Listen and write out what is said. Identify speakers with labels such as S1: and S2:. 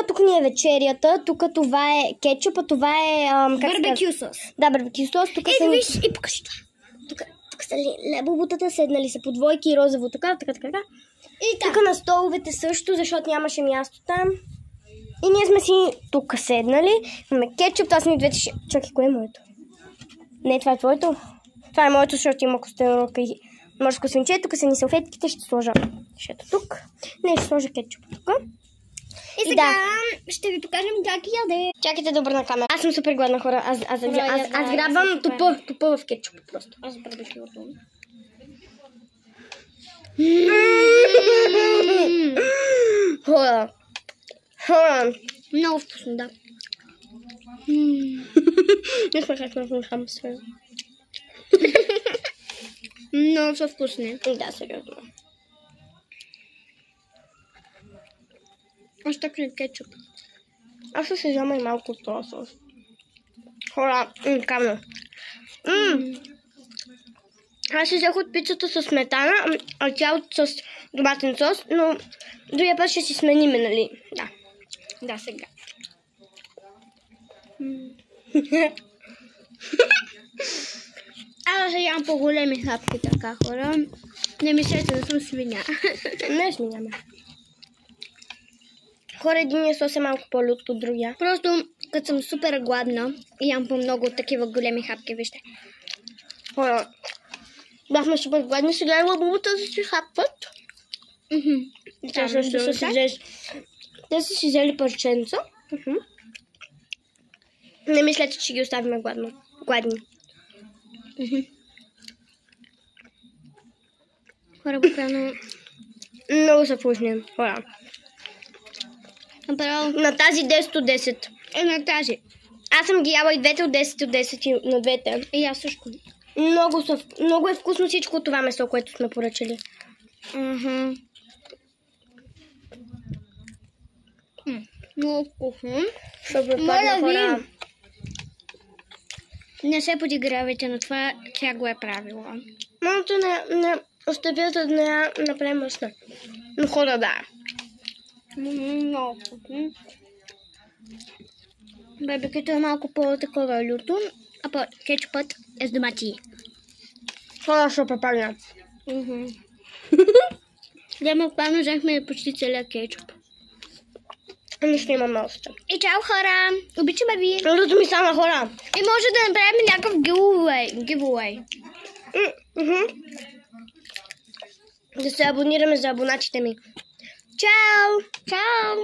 S1: тук ни е вечерята, тук това е кетчуп, а това е...
S2: барбекю сос.
S1: Да, барбекю сос. Тук
S2: Ето виж и покажи това.
S1: Тук са лебобутата, седнали са по двойки и розово, така.
S2: И
S1: тук на столовете също, защото нямаше място там. И ние сме си тук седнали. Имаме кетчуп, това са ни двете... Чакай, кое е моето? Не, това е твоето. Това е моето, защото има костенурка и морско свинче. Тук са ни салфетките, ще сложа шето тук. Не, ще сложа кетчуп тук.
S2: И сега ще ви покажем как яде.
S1: Чакайте да обърна камера. Аз съм супер гладна, хора. Аз грабвам тупа в кетчуп просто.
S2: Аз барбекюто.
S1: Хора.
S2: Много вкусно, да.
S1: Не сме как на хамстер.
S2: Много са вкусни.
S1: Да, сериозно.
S2: Аз така е кетчуп.
S1: Аз ще се взема и малко от този сос. Хора, камно. Аз ще взех от пицата с сметана, а тя с доматен сос, но другия път ще си смениме, нали? Да.
S2: Да, сега. Аз ям по-големи хапки така, хора. Не мислете да съм свиня.
S1: Не е свиня, Хора, единия сос е малко по-лют от другия.
S2: Просто, като съм супер гладна, ям по много такива големи хапки, вижте.
S1: Хора, бяхме супер гладни, сега и лабубата да си хапват. Те също са си взели. Те са си взели парченца. Не мислете, че ги оставим гладни.
S2: Хора, буквално...
S1: Много са вкусни, хора.
S2: Направо...
S1: На тази 10 от 10.
S2: На тази.
S1: Аз съм ги яла и двете от 10 от 10 и на двете.
S2: И аз също.
S1: Много е вкусно всичко това месо, което сме поръчали.
S2: Много вкусно.
S1: Моля ви!
S2: Не се подигравайте на това, тя го е правила.
S1: Мамата не оставя да не я направи мъсна. Но хора, да.
S2: Много вкусно. Барбекюто е малко по-такова люто, а кетчупът е с домати.
S1: Хора, ще препагна.
S2: Дема буквално взехме почти целия кетчуп.
S1: Нищо имаме още.
S2: И чао, хора! Обичаме ви!
S1: Лудото ми стана, хора.
S2: И може да направим някакъв giveaway.
S1: Да се абонираме за абонатите ми. Чао!
S2: Чао!